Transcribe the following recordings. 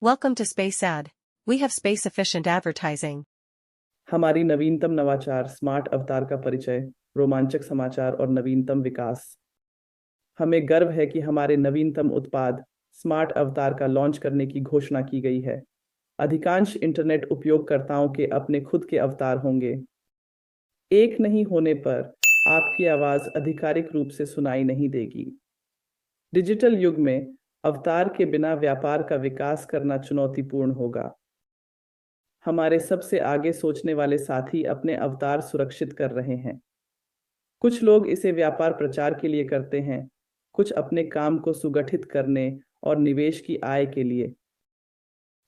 Welcome to Space Ad. We have space efficient advertising. हमारी नवीनतम नवाचार स्मार्ट अवतार का परिचय, रोमांचक समाचार और नवीनतम विकास। हमें गर्व है कि हमारे नवीनतम उत्पाद स्मार्ट अवतार का लॉन्च करने की घोषणा की गई है। अधिकांश इंटरनेट उपयोगकर्ताओं के अपने खुद के अवतार होंगे। एक नहीं होने पर आपकी आवाज आधिकारिक रूप से सुनाई नहीं देगी। डिजिटल युग में अवतार के बिना व्यापार का विकास करना चुनौतीपूर्ण होगा। हमारे सबसे आगे सोचने वाले साथी अपने अवतार सुरक्षित कर रहे हैं। कुछ लोग इसे व्यापार प्रचार के लिए करते हैं, कुछ अपने काम को सुगठित करने और निवेश की आय के लिए।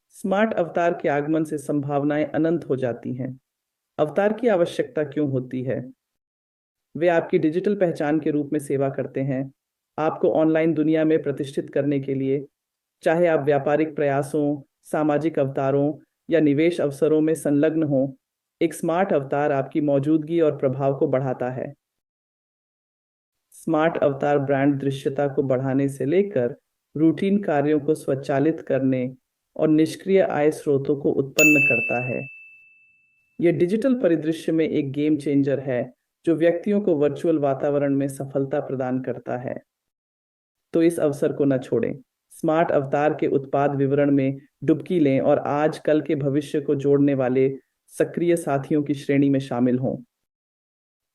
स्मार्ट अवतार के आगमन से संभावनाएं अनंत हो जाती हैं। अवतार की आवश्यकता क्यों होती है? वे आपकी डिजिटल पहचान के रूप में सेवा करते हैं, आपको ऑनलाइन दुनिया में प्रतिष्ठित करने के लिए। चाहे आप व्यापारिक प्रयासों, सामाजिक अवतारों या निवेश अवसरों में संलग्न हों, एक स्मार्ट अवतार आपकी मौजूदगी और प्रभाव को बढ़ाता है। स्मार्ट अवतार ब्रांड दृश्यता को बढ़ाने से लेकर रूटीन कार्यों को स्वचालित करने और निष्क्रिय आय स्रोतों को उत्पन्न करता है। यह डिजिटल परिदृश्य में एक गेम चेंजर है जो व्यक्तियों को वर्चुअल वातावरण में सफलता प्रदान करता है। तो इस अवसर को न छोड़ें। स्मार्ट अवतार के उत्पाद विवरण में डुबकी लें और आज कल के भविष्य को जोड़ने वाले सक्रिय साथियों की श्रेणी में शामिल हों।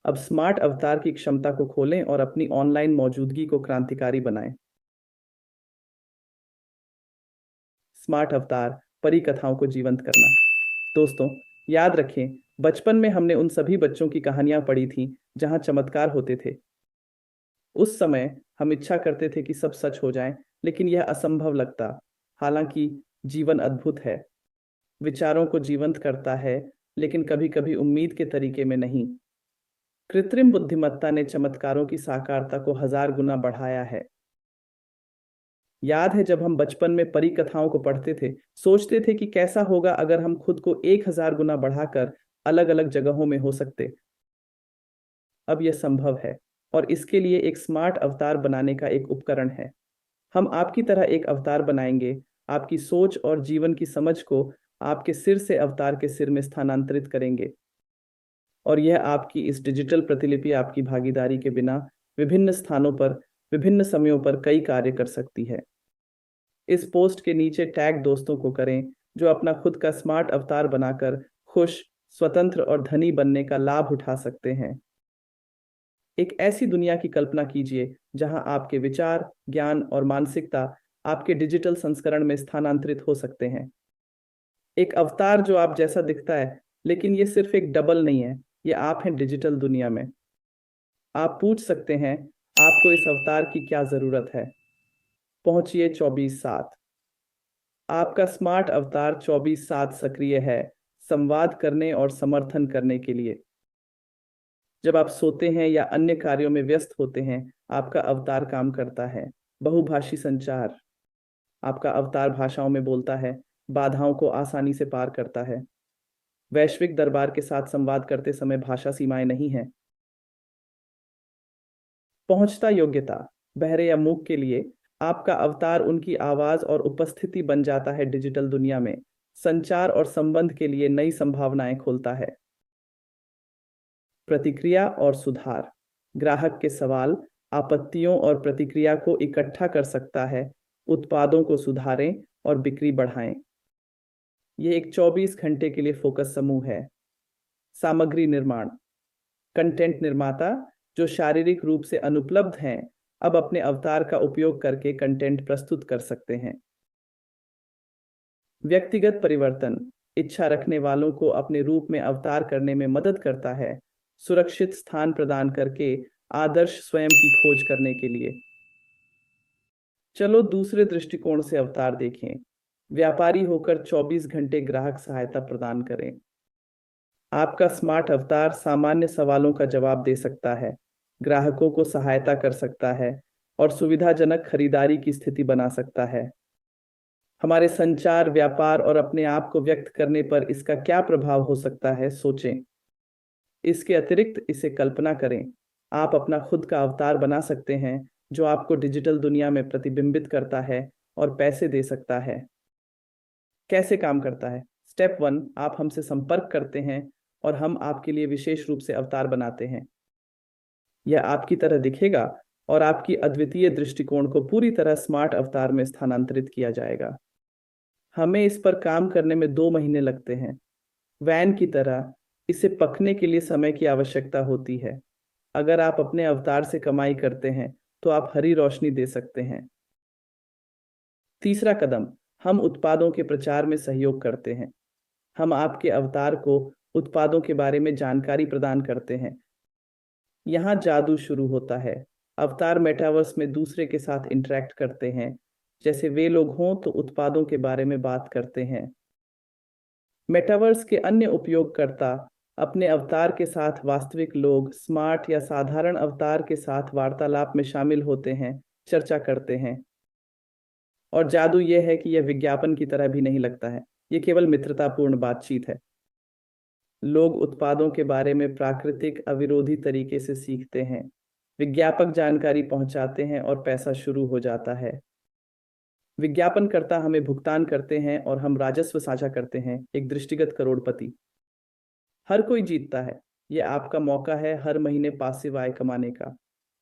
अब स्मार्ट अवतार की क्षमता को खोलें और अपनी ऑनलाइन मौजूदगी को क्रांतिकारी बनाएं। स्मार्ट अवतार परिकथाओं को जीवंत करना। दोस्तों, याद रखें, बचपन में हमने उन सभी बच्चों की कहानियां पढ़ी थीं जहां चमत्कार होते थे। उस समय हम इच्छा करते थे कि सब सच हो जाए, लेकिन यह असंभव लगता। हालांकि जीवन अद्भुत है, विचारों को जीवंत करता है, लेकिन कभी कभी उम्मीद के तरीके में नहीं। कृत्रिम बुद्धिमत्ता ने चमत्कारों की साकारता को 1000 गुना बढ़ाया है। याद है जब हम बचपन में परी कथाओं को पढ़ते थे, सोचते थे कि कैसा होगा अगर हम खुद को 1000 गुना बढ़ाकर अलग अलग जगहों में हो सकते। अब यह संभव है, और इसके लिए एक स्मार्ट अवतार बनाने का एक उपकरण है। हम आपकी तरह एक अवतार बनाएंगे, आपकी सोच और जीवन की समझ को आपके सिर से अवतार के सिर में स्थानांतरित करेंगे। और यह आपकी इस डिजिटल प्रतिलिपि आपकी भागीदारी के बिना विभिन्न स्थानों पर विभिन्न समयों पर कई कार्य कर सकती है। इस पोस्ट के नीचे टैग दोस्तों को करें जो अपना खुद का स्मार्ट अवतार बनाकर खुश, स्वतंत्र और धनी बनने का लाभ उठा सकते हैं। एक ऐसी दुनिया की कल्पना कीजिए जहां आपके विचार, ज्ञान और मानसिकता आपके डिजिटल संस्करण में स्थानांतरित हो सकते हैं। एक अवतार जो आप जैसा दिखता है, लेकिन ये सिर्फ एक डबल नहीं है, ये आप हैं डिजिटल दुनिया में। आप पूछ सकते हैं, आपको इस अवतार की क्या जरूरत है? पहुंचिए 24/7। आपका स्मार्ट अवतार 24/7 सक्रिय है, संवाद करने और समर्थन करने के लिए। जब आप सोते हैं या अन्य कार्यों में व्यस्त होते हैं, आपका अवतार काम करता है। बहुभाषी संचार। आपका अवतार भाषाओं में बोलता है, बाधाओं को आसानी से पार करता है। वैश्विक दरबार के साथ संवाद करते समय भाषा सीमाएं नहीं हैं। पहुंचता योग्यता। बहरे या मूक के लिए आपका अवतार उनकी आवाज और उपस्थिति बन जाता है डिजिटल दुनिया में। संचार और संबंध के लिए नई संभावनाएं खोलता है। प्रतिक्रिया और सुधार। ग्राहक के सवाल, आपत्तियों और प्रतिक्रिया को इकट्ठा कर सकता है। उत्पादों को सुधारें और बिक्री बढ़ाएं। यह एक 24 घंटे के लिए फोकस समूह है। सामग्री निर्माण। कंटेंट निर्माता जो शारीरिक रूप से अनुपलब्ध हैं, अब अपने अवतार का उपयोग करके कंटेंट प्रस्तुत कर सकते हैं। व्यक्तिगत परिवर्तन। इच्छा रखने वालों को अपने रूप में अवतार करने में मदद करता है, सुरक्षित स्थान प्रदान करके आदर्श स्वयं की खोज करने के लिए। चलो दूसरे दृष्टिकोण से अवतार देखें। व्यापारी होकर 24 घंटे ग्राहक सहायता प्रदान करें। आपका स्मार्ट अवतार सामान्य सवालों का जवाब दे सकता है, ग्राहकों को सहायता कर सकता है और सुविधाजनक खरीदारी की स्थिति बना सकता है। हमारे संचार, व्यापार और अपने आप को व्यक्त करने पर इसका क्या प्रभाव हो सकता है, सोचें। इसके अतिरिक्त इसे कल्पना करें। आप अपना खुद का अवतार बना सकते हैं जो आपको डिजिटल दुनिया में प्रतिबिंबित करता है और पैसे दे सकता है। कैसे काम करता है? स्टेप 1, आप हमसे संपर्क करते हैं और हम आपके लिए विशेष रूप से अवतार बनाते हैं। यह आपकी तरह दिखेगा और आपकी अद्वितीय दृष्टिकोण को पूरी तरह स्मार्ट अवतार में स्थानांतरित किया जाएगा। हमें इस पर काम करने में 2 महीने लगते हैं। वैन की तरह इसे पकने के लिए समय की आवश्यकता होती है। अगर आप अपने अवतार से कमाई करते हैं तो आप हरी रोशनी दे सकते हैं। तीसरा कदम, हम उत्पादों के प्रचार में सहयोग करते हैं। हम आपके अवतार को उत्पादों के बारे में जानकारी प्रदान करते हैं। यहाँ जादू शुरू होता है। अवतार मेटावर्स में दूसरे के साथ इंटरेक्ट करते हैं। जैसे वे लोग हों तो उत्पादों के बारे में बात करते हैं। मेटावर्स के अन्य उपयोगकर्ता अपने अवतार के साथ वास्तविक लोग, स्मार्ट या साधारण अवतार के साथ वार्तालाप में शामिल होते हैं, चर्चा करते हैं। और जादू यह है कि यह विज्ञापन की तरह भी नहीं लगता है, ये केवल मित्रतापूर्ण बातचीत है। लोग उत्पादों के बारे में प्राकृतिक अविरोधी तरीके से सीखते हैं, विज्ञापक जानकारी पहुंचाते हैं और पैसा शुरू हो जाता है। विज्ञापनकर्ता हमें भुगतान करते हैं और हम राजस्व साझा करते हैं, एक दृष्टिगत करोड़पति। हर कोई जीतता है। यह आपका मौका है हर महीने पासिव आय कमाने का।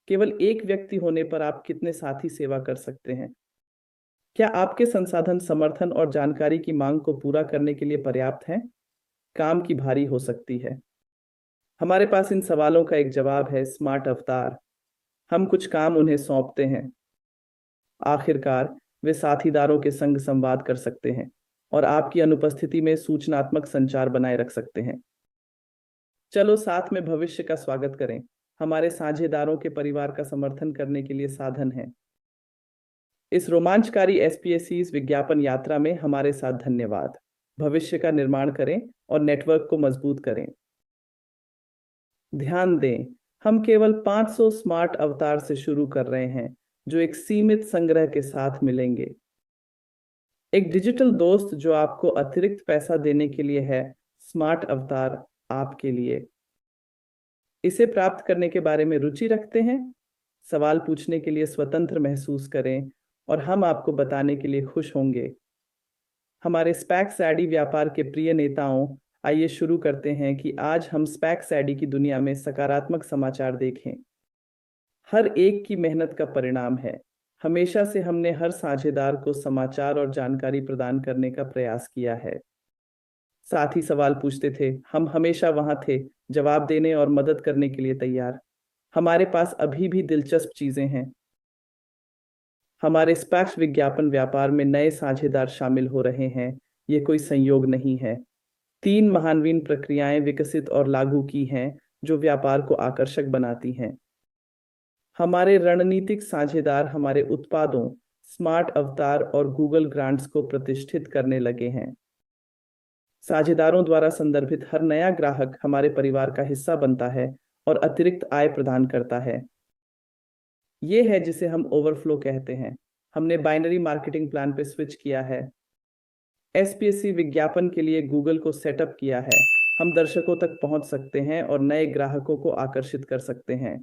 केवल एक व्यक्ति होने पर आप कितने साथी सेवा कर सकते हैं? क्या आपके संसाधन समर्थन और जानकारी की मांग को पूरा करने के लिए पर्याप्त हैं? काम की भारी हो सकती है। हमारे पास इन सवालों का एक जवाब है, स्मार्ट अवतार। हम कुछ काम उन्हें सौंपते हैं। आखिरकार वे साथीदारों के संग संवाद कर सकते हैं और आपकी अनुपस्थिति में सूचनात्मक संचार बनाए रख सकते हैं। चलो साथ में भविष्य का स्वागत करें। हमारे साझेदारों के परिवार का समर्थन करने के लिए साधन है। इस रोमांचकारी SPSC's विज्ञापन यात्रा में हमारे साथ धन्यवाद। भविष्य का निर्माण करें और नेटवर्क को मजबूत करें। ध्यान दें, हम केवल 500 स्मार्ट अवतार से शुरू कर रहे हैं जो एक सीमित संग्रह के साथ मिलेंगे। एक डिजिटल दोस्त जो आपको अतिरिक्त पैसा देने के लिए है, स्मार्ट अवतार आपके लिए। इसे प्राप्त करने के बारे में रुचि रखते हैं? सवाल पूछने के लिए स्वतंत्र महसूस करें और हम आपको बताने के लिए खुश होंगे। हमारे स्पैक सैडी व्यापार के प्रिय नेताओं, आइए शुरू करते हैं कि आज हम स्पैक सैडी की दुनिया में सकारात्मक समाचार देखें। हर एक की मेहनत का परिणाम है। हमेशा से हमने हर साझेदार को समाचार और जानकारी प्रदान करने का प्रयास किया है। साथी सवाल पूछते थे, हम हमेशा वहां थे, जवाब देने और मदद करने के लिए तैयार। हमारे पास अभी भी दिलचस्प चीजें हैं। हमारे स्पैक्स विज्ञापन व्यापार में नए साझेदार शामिल हो रहे हैं। ये कोई संयोग नहीं है। 3 महानवीन प्रक्रियाएं विकसित और लागू की हैं जो व्यापार को आकर्षक बनाती हैं। हमारे रणनीतिक साझेदार हमारे उत्पादों, स्मार्ट अवतार और गूगल ग्रांट्स को प्रतिष्ठित करने लगे हैं। साझेदारों द्वारा संदर्भित हर नया ग्राहक हमारे परिवार का हिस्सा बनता है और अतिरिक्त आय प्रदान करता है। ये है जिसे हम ओवरफ्लो कहते हैं। हमने बाइनरी मार्केटिंग प्लान पे स्विच किया है। SPSC विज्ञापन के लिए गूगल को सेटअप किया है। हम दर्शकों तक पहुंच सकते हैं और नए ग्राहकों को आकर्षित कर सकते हैं।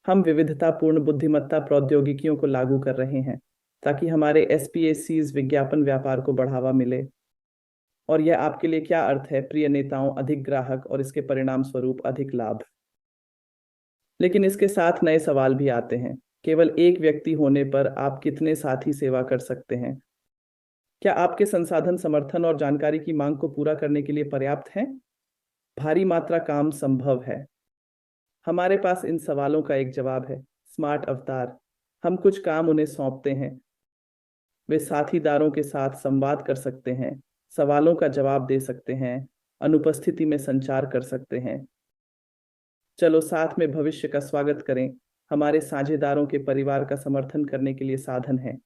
हम विविधतापूर्ण बुद्धिमत्ता प्रौद्योगिकियों को लागू कर रहे हैं ताकि हमारे SPSC's विज्ञापन व्यापार को बढ़ावा मिले। और यह आपके लिए क्या अर्थ है, प्रिय नेताओं? अधिक ग्राहक और इसके परिणाम स्वरूप अधिक लाभ। लेकिन इसके साथ नए सवाल भी आते हैं। केवल एक व्यक्ति होने पर आप कितने साथी सेवा कर सकते हैं? क्या आपके संसाधन समर्थन और जानकारी की मांग को पूरा करने के लिए पर्याप्त हैं? भारी मात्रा काम संभव है। हमारे पास इन सवालों का एक जवाब है, स्मार्ट अवतार। हम कुछ काम उन्हें सौंपते हैं। वे साथीदारों के साथ संवाद कर सकते हैं, सवालों का जवाब दे सकते हैं, अनुपस्थिति में संचार कर सकते हैं। चलो साथ में भविष्य का स्वागत करें। हमारे साझेदारों के परिवार का समर्थन करने के लिए साधन है।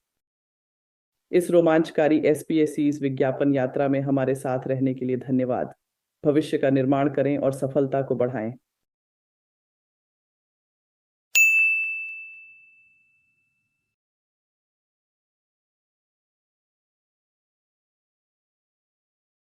इस रोमांचकारी SPSC's विज्ञापन यात्रा में हमारे साथ रहने के लिए धन्यवाद। भविष्य का निर्माण करें और सफलता को बढ़ाएं।